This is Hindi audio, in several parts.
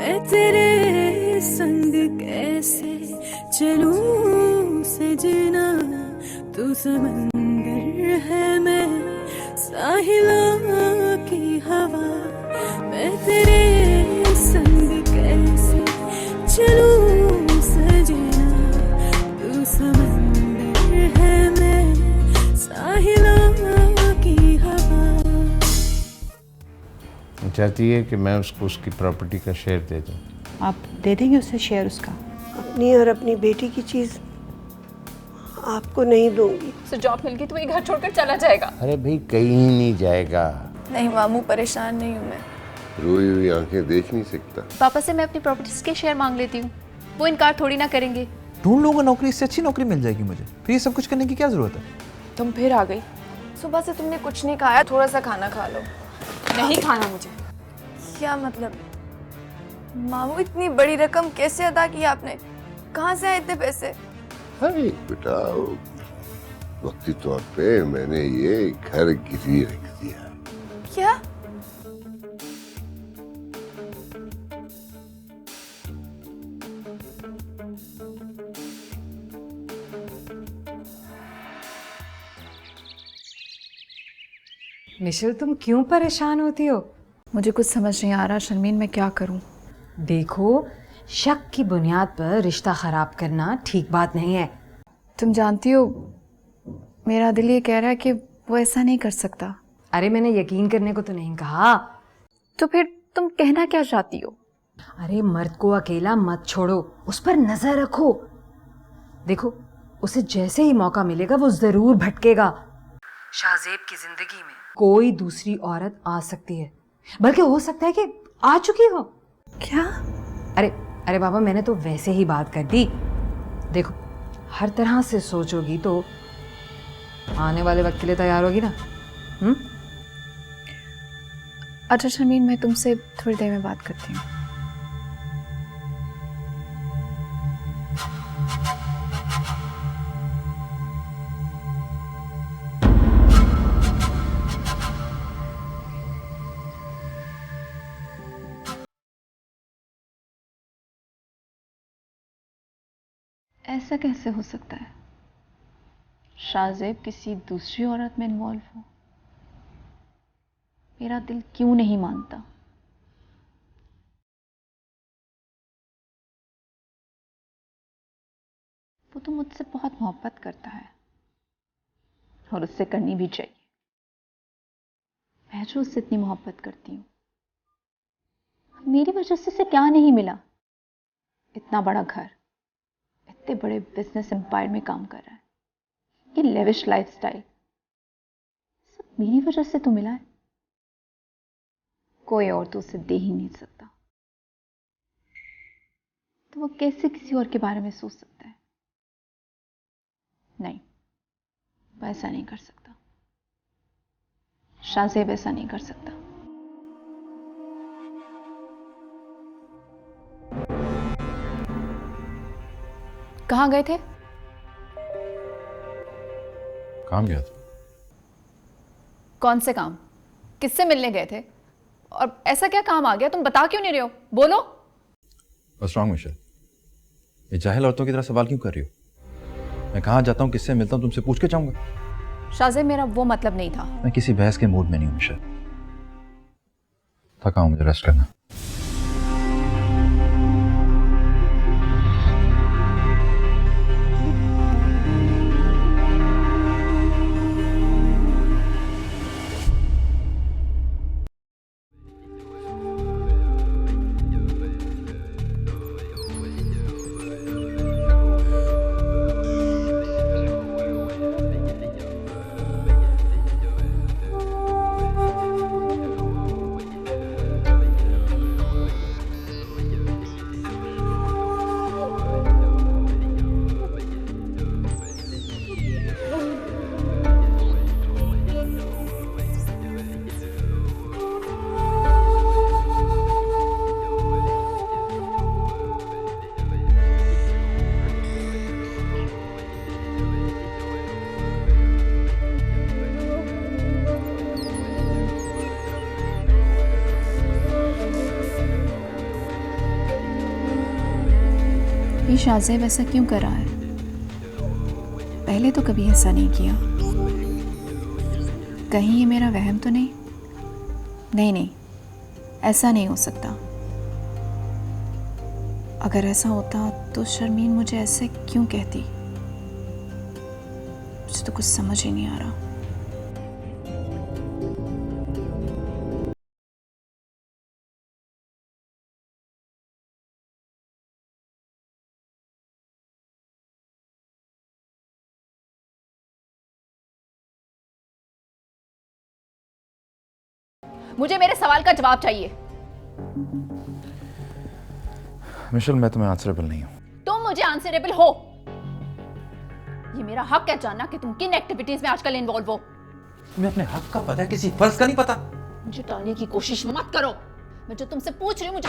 मैं तेरे संग कैसे चलूं सजना, तू समंदर है मैं साहिलों की हवा, मैं तेरे संग कैसे चलूं सजना, तू समंदर है मैं साहिलों की हवा। चाहती है कि मैं उसको उसकी प्रॉपर्टी का शेयर दे दूं। आप दे देंगे उसे शेयर उसका? अपनी और अपनी बेटी की चीज आपको नहीं दूंगी। उसे जॉब मिल गई तो ये घर छोड़कर चला जाएगा। अरे भाई कहीं नहीं जाएगा। नहीं मामू, परेशान नहीं हूँ मैं। रोई हुई आंखें देख नहीं सकता। पापा से मैं अपनी प्रॉपर्टीज के शेयर मांग लेती हूँ, वो इनकार थोड़ी ना करेंगे। ढूंढ लूंगा नौकरी, इससे अच्छी नौकरी मिल जाएगी मुझे, फिर ये सब कुछ करने की क्या जरूरत है? तुम फिर आ गई। सुबह से तुमने कुछ नहीं खाया, थोड़ा सा खाना खा लो। नहीं खाना मुझे। क्या मतलब? मामू इतनी बड़ी रकम कैसे अदा की आपने? कहाँ से आए इतने पैसे? अरे बेटा, वक्ती तौर पे मैंने ये घर गिरवी रख दिया। क्या? मिशेल, तुम क्यों परेशान होती हो? मुझे कुछ समझ नहीं आ रहा शर्मीन, मैं क्या करूं? देखो, शक की बुनियाद पर रिश्ता खराब करना ठीक बात नहीं है। तुम जानती हो, मेरा दिल ये कह रहा है कि वो ऐसा नहीं कर सकता। अरे मैंने यकीन करने को तो नहीं कहा। तो फिर तुम कहना क्या चाहती हो? अरे मर्द को अकेला मत छोड़ो, उस पर नजर रखो। देखो, उसे जैसे ही मौका मिलेगा वो जरूर भटकेगा। शाहजेब की जिंदगी में कोई दूसरी औरत आ सकती है, बल्कि हो सकता है कि आ चुकी हो। क्या? अरे बाबा, मैंने तो वैसे ही बात कर दी। देखो, हर तरह से सोचोगी तो आने वाले वक्त के लिए तैयार होगी ना? अच्छा शर्मीन, मैं तुमसे थोड़ी देर में बात करती हूँ। ऐसा कैसे हो सकता है? शाहजेब किसी दूसरी औरत में इन्वॉल्व हो? मेरा दिल क्यों नहीं मानता? वो तो मुझसे बहुत मोहब्बत करता है और उससे करनी भी चाहिए। मैं जो उससे इतनी मोहब्बत करती हूँ, मेरी वजह से उसे क्या नहीं मिला? इतना बड़ा घर, इतने बड़े बिजनेस एम्पायर में काम कर रहा है, ये लेविश लाइफस्टाइल, सब मेरी वजह से तो मिला है। कोई और तो उसे दे ही नहीं सकता, तो वो कैसे किसी और के बारे में सोच सकता है? नहीं, वो ऐसा नहीं कर सकता। शाहजेब ऐसा नहीं कर सकता। कहाँ गए थे? काम गया था। कौन से काम? किससे मिलने गए थे? और ऐसा क्या काम आ गया? तुम बता क्यों नहीं रहे हो? बोलो। What's wrong, Michel? ये जाहिल औरतों की तरह सवाल क्यों कर रही हो? मैं कहाँ जाता हूँ, किससे मिलता हूँ, तुमसे पूछ के जाऊंगा। शाहजेब, मेरा वो मतलब नहीं था। मैं किसी बहस के मूड में नहीं हूँ मिशेल। थका हूँ, मुझे रेस्ट करना। ये शाहज़ेब ऐसा क्यों कर रहा है? पहले तो कभी ऐसा नहीं किया। कहीं ये मेरा वहम तो नहीं? नहीं, ऐसा नहीं हो सकता। अगर ऐसा होता तो शर्मीन मुझे ऐसे क्यों कहती? मुझे तो कुछ समझ ही नहीं आ रहा। मुझे मेरे सवाल का जवाब चाहिए। मिशेल, मैं तुम्हें आंसरेबल नहीं हूँ। तुम मुझे आंसरेबल हो। ये मेरा हक है जानना कि तुम किन एक्टिविटीज में आजकल इन्वॉल्व हो। तुम्हें अपने हक का पता है, किसी फर्ज का नहीं पता। मुझे टालने की कोशिश मत करो। मैं जो तुमसे पूछ रही हूँ मुझे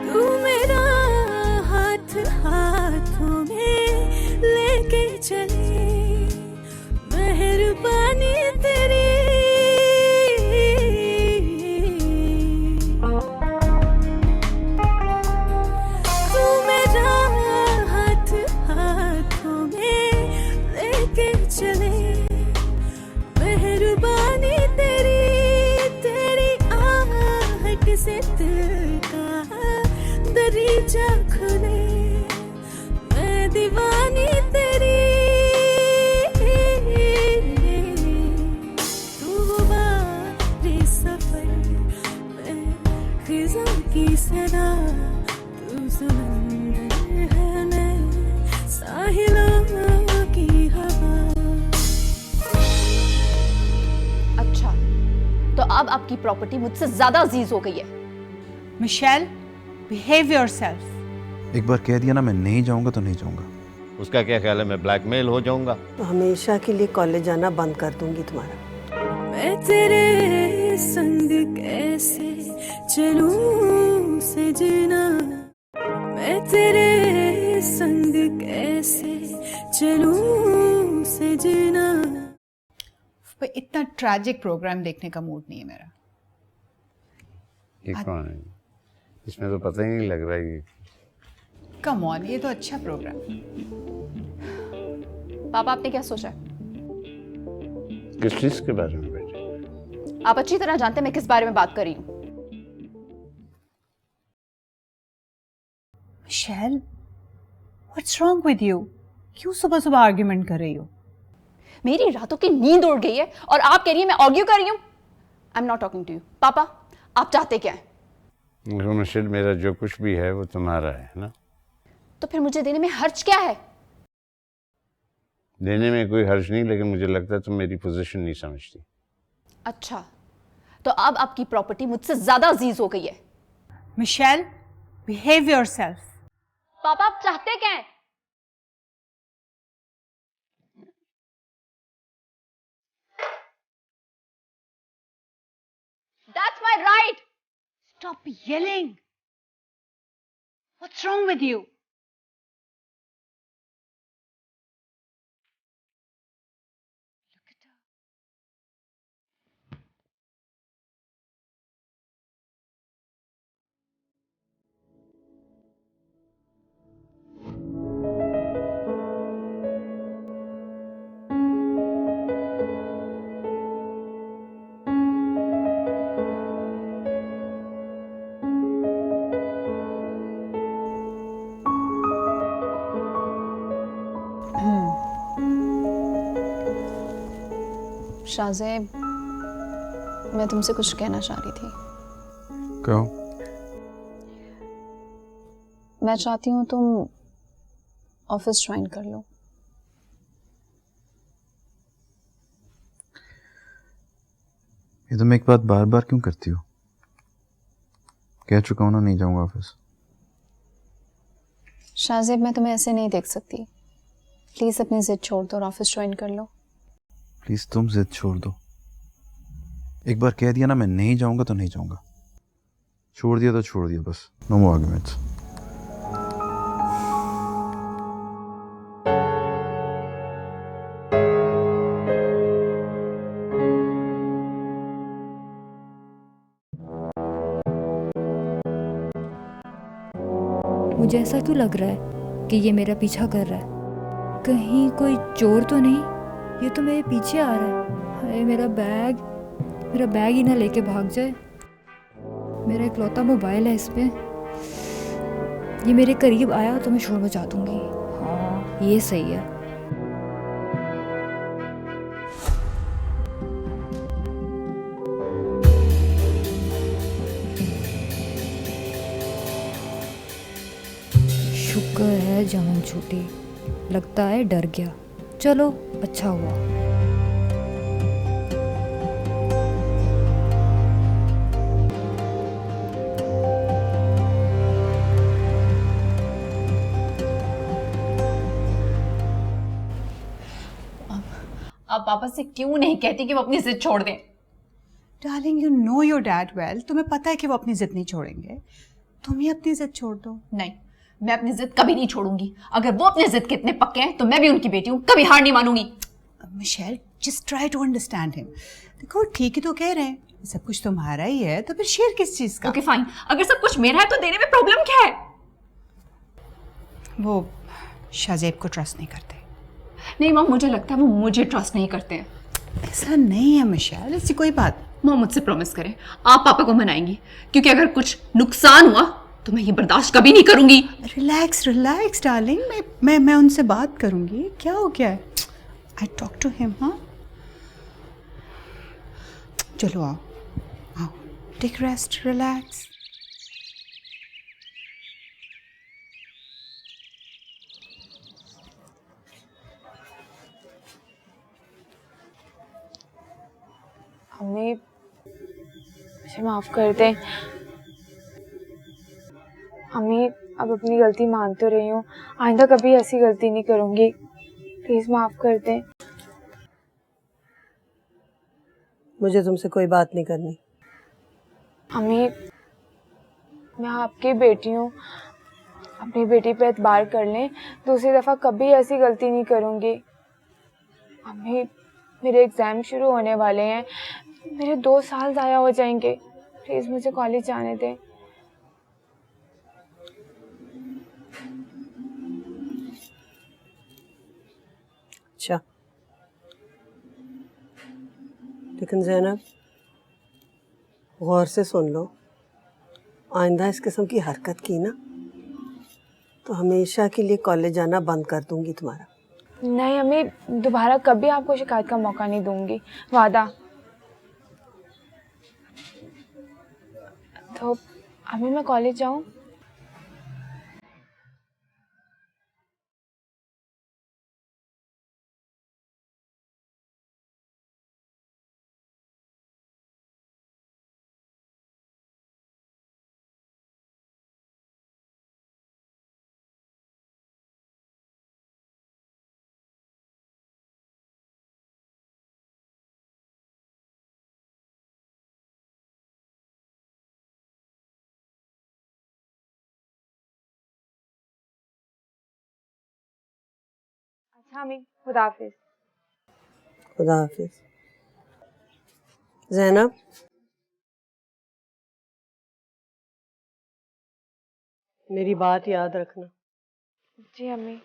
तू मेरा हाथ हाथों में लेके चले, मेहरबानी तेरी। तू मेरा हाथ हाथों में लेके चले, मेहरबानी तेरी। तेरी आहट से दिल का दरीचा खुले, मैं दीवानी तेरी। तू बारे सफर, मैं खिज़ां की सदा। तू समंदर है, मैं साहिलों की हवा। अच्छा, तो अब आपकी प्रॉपर्टी मुझसे ज्यादा अजीज हो गई है। Michelle, behave yourself. एक बार कह दिया ना, मैं नहीं जाऊंगा तो नहीं जाऊंगा। उसका क्या ख्याल है, मैं ब्लैकमेल हो जाऊंगा? तो हमेशा के लिए कॉलेज जाना बंद कर दूंगी तुम्हारा। मैं तेरे संग कैसे चलूं सजना, मैं तेरे संग कैसे चलूं सजना। पर इतना ट्रैजिक प्रोग्राम देखने का मूड नहीं है मेरा। ये कौन है? इसमें तो पता ही नहीं लग रहा है ये। कम ऑन, ये तो अच्छा प्रोग्राम। पापा, आपने क्या सोचा? किस चीज के बारे में बेटे? आप अच्छी तरह जानते हैं मैं किस बारे में बात कर रही हूँ। Michelle, what's wrong with you? क्यों सुबह सुबह आर्ग्यूमेंट कर रही हो? मेरी रातों की नींद उड़ गई है और आप कह रही है मैं आर्ग्यू कर रही हूँ। I am not talking to you. पापा, आप चाहते क्या है? मिशेल, मेरा जो कुछ भी है वो तुम्हारा है ना। तो फिर मुझे देने में हर्ज क्या है? देने में कोई हर्ज नहीं, लेकिन मुझे लगता है तुम मेरी पोजीशन नहीं समझती। अच्छा, तो अब आपकी प्रॉपर्टी मुझसे ज्यादा अजीज हो गई है। Michelle, behave yourself. पापा, आप चाहते क्या है? That's my right. Stop yelling. What's wrong with you? Shahzeb, मैं तुमसे कुछ कहना चाह रही थी। कहो। मैं चाहती हूँ तुम ऑफिस ज्वाइन कर लो। ये तुम एक बात बार बार क्यों करती हो? कह चुका हूं ना, नहीं जाऊंगा ऑफिस। शाहज़ेब, मैं तुम्हें ऐसे नहीं देख सकती। प्लीज अपनी जिद छोड़ दो और ऑफिस ज्वाइन कर लो। प्लीज तुम जिद छोड़ दो। एक बार कह दिया ना, मैं नहीं जाऊंगा तो नहीं जाऊंगा। छोड़ दिया तो छोड़ दिया, बस। नो मोर आर्गुमेंट्स। मुझे ऐसा क्यों लग रहा है कि ये मेरा पीछा कर रहा है? कहीं कोई चोर तो नहीं? ये तो मेरे पीछे आ रहा है। हाय मेरा बैग ही ना लेके भाग जाए। मेरा इकलौता मोबाइल है इस पे। ये मेरे करीब आया तो मैं शोर मचा दूंगी। हाँ ये सही है। शुक्र है जान छूटी। लगता है डर गया। चलो अच्छा हुआ। आप पापा से क्यों नहीं कहती कि वो अपनी जिद छोड़ दें? Darling, you know your dad well. तुम्हें पता है कि वो अपनी जिद नहीं छोड़ेंगे। तुम ही अपनी जिद छोड़ दो। नहीं, मैं अपनी जिद कभी नहीं छोड़ूंगी। अगर वो अपने जिद के इतने पक्के हैं तो मैं भी उनकी बेटी हूँ, कभी हार नहीं मानूंगी। Michelle, just try to understand him. देखो ठीक ही तो कह रहे हैं, सब कुछ तुम्हारा ही है तो फिर शेयर किस चीज का? ओके फाइन, अगर सब कुछ मेरा है तो देने में प्रॉब्लम क्या है? वो शाहजेब को ट्रस्ट नहीं करते। नहीं मॉम, मुझे लगता है वो मुझे ट्रस्ट नहीं करते हैं। ऐसा नहीं है मिशेल, ऐसी कोई बात। मॉम मुझसे प्रॉमिस करें आप पापा को मनाएंगी, क्योंकि अगर कुछ नुकसान हुआ तो मैं ये बर्दाश्त कभी नहीं करूंगी। रिलैक्स डार्लिंग, मैं उनसे बात करूंगी। क्या हो गया है? I talk to him. हाँ चलो आओ, टेक रेस्ट, रिलैक्स। अम्मी मुझे माफ़ कर दें। अम्मी अब अपनी गलती मान तो रही हूँ, आइंदा कभी ऐसी गलती नहीं करूँगी। प्लीज़ माफ़ कर दें। मुझे तुमसे कोई बात नहीं करनी। अम्मी मैं आपकी बेटी हूँ, अपनी बेटी पे एतबार कर लें। दूसरी दफ़ा कभी ऐसी गलती नहीं करूँगी। अम्मी मेरे एग्ज़ाम शुरू होने वाले हैं, मेरे 2 साल ज़ाया हो जाएंगे। प्लीज़ मुझे कॉलेज जाने दें। अच्छा, लेकिन ज़ैनब गौर से सुन लो, आइंदा इस किस्म की हरकत की ना तो हमेशा के लिए कॉलेज जाना बंद कर दूंगी तुम्हारा। नहीं अम्मी, दोबारा कभी आपको शिकायत का मौका नहीं दूंगी, वादा। तो अम्मी मैं कॉलेज जाऊँ? अच्छा अम्मी, खुदा हाफिज। खुदा हाफिज। ज़ैनब मेरी बात याद रखना। जी अम्मी।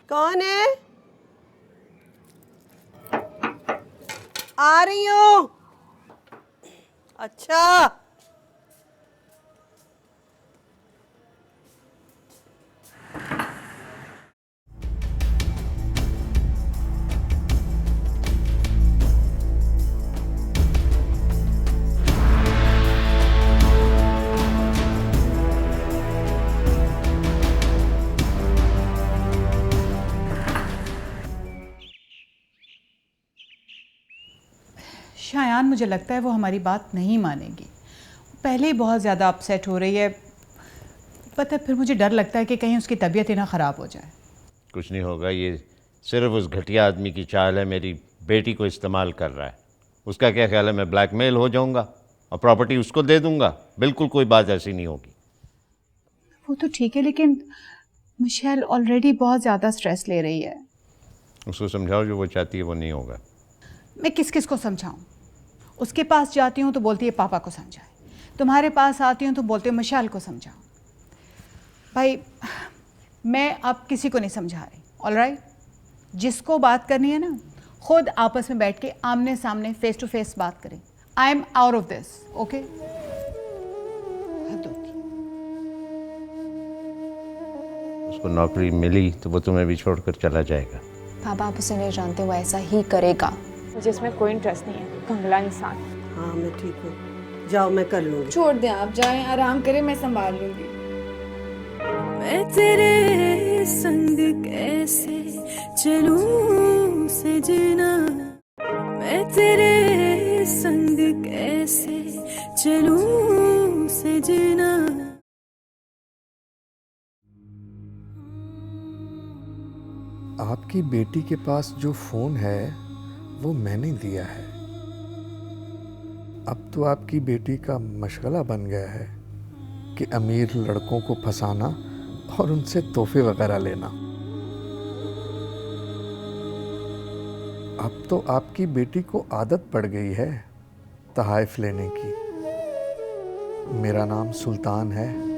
कौन है? आ रही हूँ। अच्छा शायान मुझे लगता है वो हमारी बात नहीं मानेगी। पहले ही बहुत ज़्यादा अपसेट हो रही है, पता है, फिर मुझे डर लगता है कि कहीं उसकी तबीयत ही ना ख़राब हो जाए। कुछ नहीं होगा, ये सिर्फ उस घटिया आदमी की चाल है, मेरी बेटी को इस्तेमाल कर रहा है। उसका क्या ख्याल है मैं ब्लैकमेल हो जाऊंगा और प्रॉपर्टी उसको दे दूंगा? बिल्कुल कोई बात ऐसी नहीं होगी। वो तो ठीक है, लेकिन मिशेल ऑलरेडी बहुत ज़्यादा स्ट्रेस ले रही है। उसको समझाओ, जो वो चाहती है वो नहीं होगा। मैं किस किस को समझाऊं? उसके पास जाती हूँ तो बोलती है पापा को समझाए, तुम्हारे पास आती हूँ तो बोलते हो मिशेल को समझाओ। भाई मैं अब किसी को नहीं समझा रही, ऑलराइट? जिसको बात करनी है ना, खुद आपस में बैठ के आमने सामने फेस टू फेस बात करें। I am out of this, okay? उसको नौकरी मिली तो वो तुम्हें भी छोड़कर चला जाएगा। पापा आप उसे नहीं जानते, वो ऐसा ही करेगा। मुझे इसमें कोई इंटरेस्ट नहीं है, कंगला इंसान। हाँ मैं ठीक हूँ, जाओ मैं कर लूँगी। छोड़ दें आप, जाएं आराम करें, मैं संभाल लूंगी। मैं तेरे संग कैसे चलूं सजना, मैं तेरे संग कैसे चलूं सजना। आपकी बेटी के पास जो फोन है वो मैंने दिया है। अब तो आपकी बेटी का मशगला बन गया है कि अमीर लड़कों को फंसाना और उनसे तोहफे वगैरह लेना। अब तो आपकी बेटी को आदत पड़ गई है तहाइफ लेने की। मेरा नाम सुल्तान है।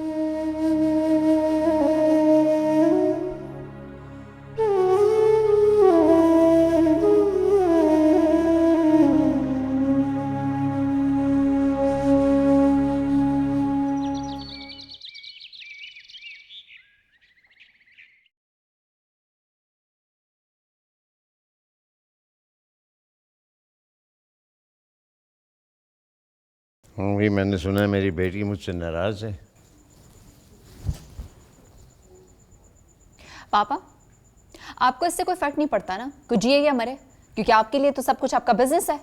भी मैंने सुना है मेरी बेटी मुझसे नाराज है। पापा आपको इससे कोई फर्क नहीं पड़ता ना, कोई जिए या मरे, क्योंकि आपके लिए तो सब कुछ आपका बिजनेस है।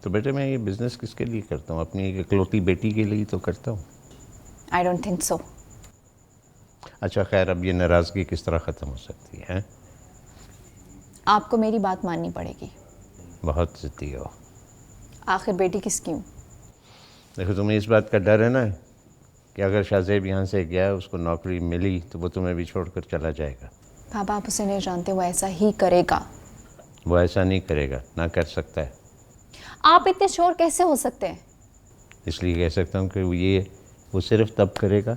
तो बेटे मैं ये बिजनेस किसके लिए करता हूँ? अपनी एक इकलौती बेटी के लिए तो करता हूँ। I don't think so. अच्छा खैर, अब ये नाराजगी किस तरह ख़त्म हो सकती है? आपको मेरी बात माननी पड़ेगी। बहुत ज़िद्दी हो। आखिर बेटी किसकी हूँ? देखो तुम्हें इस बात का डर है ना कि अगर शाहजेब यहाँ से गया, उसको नौकरी मिली तो वो तुम्हें भी छोड़कर चला जाएगा। पापा आप उसे नहीं जानते, वो ऐसा ही करेगा। वो ऐसा नहीं करेगा, ना कर सकता है। आप इतने श्योर कैसे हो सकते हैं? इसलिए कह सकता हूँ कि वो सिर्फ तब करेगा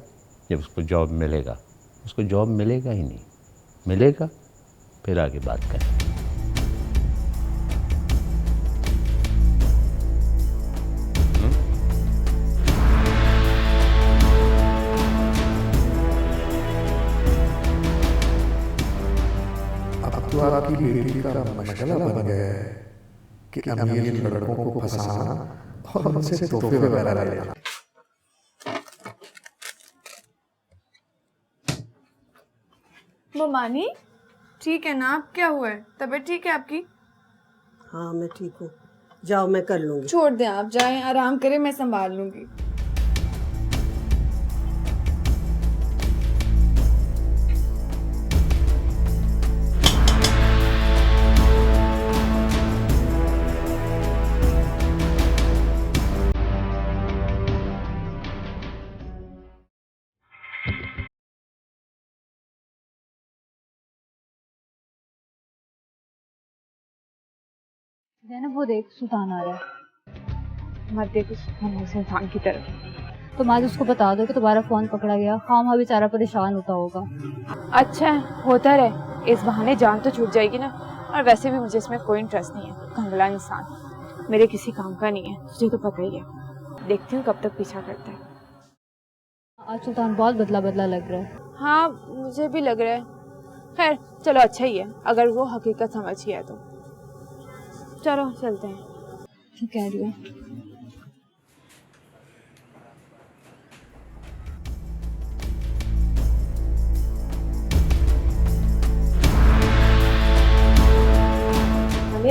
जब उसको जॉब मिलेगा। उसको जॉब मिलेगा ही नहीं, मिलेगा फिर आगे बात करें। तो आपकी बेटी का मशगला बन गया है कि अमीर लड़कों को फंसाना और उनसे तोहफे वगैरह लेना। ममानी ठीक है ना? आप क्या हुआ है? तबीयत ठीक है आपकी? हाँ मैं ठीक हूँ, जाओ मैं कर लूँगी। छोड़ दें आप, जाएं आराम करें, मैं संभाल लूंगी। ज़ैनब वो देख, सुल्तान आ रहा है। मत देखो सुल्तान की तरफ। तुम आज उसको बता दो कि तुम्हारा फ़ोन पकड़ा गया, खामा बेचारा परेशान होता होगा। अच्छा होता रहे, इस बहाने जान तो छूट जाएगी ना। और वैसे भी मुझे इसमें कोई इंटरेस्ट नहीं है, कंगला इंसान मेरे किसी काम का नहीं है, तुझे तो पता ही है। देखती हूँ कब तक पीछा करता है। आज सुल्तान बहुत बदला बदला लग रहा है। हाँ मुझे भी लग रहा है। खैर चलो अच्छा ही है, अगर वो हकीकत समझ गया तो। चलो चलते हैं। ठीक कह रही हो।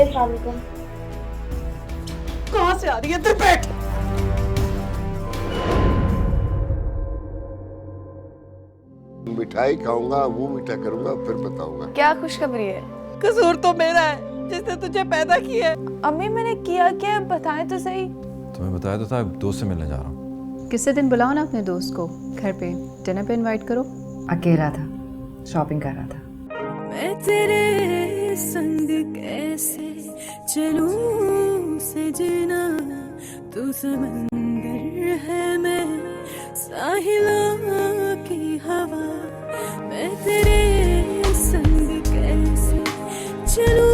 अस्सलाम वालेकुम। कहाँ से आ रही रही है, इधर बैठ। मिठाई खाऊंगा, मुंह मीठा करूंगा, फिर बताऊंगा। क्या खुशखबरी है? कसूर तो मेरा है जिसने तुझे पैदा किया है। अम्मी मैंने किया क्या, बताएं तो सही। तुम्हें बताया तो था, दोस्त से मिलने जा रहा हूँ। किसी दिन बुलाओ ना अपने दोस्त को घर पे, डिनर पे इनवाइट करो। अकेला था, शॉपिंग कर रहा था। मैं तेरे संग कैसे चलूं सजना, तू समंदर है मैं साहिलों की हवा। मैं तेरे संग कैसे चलूं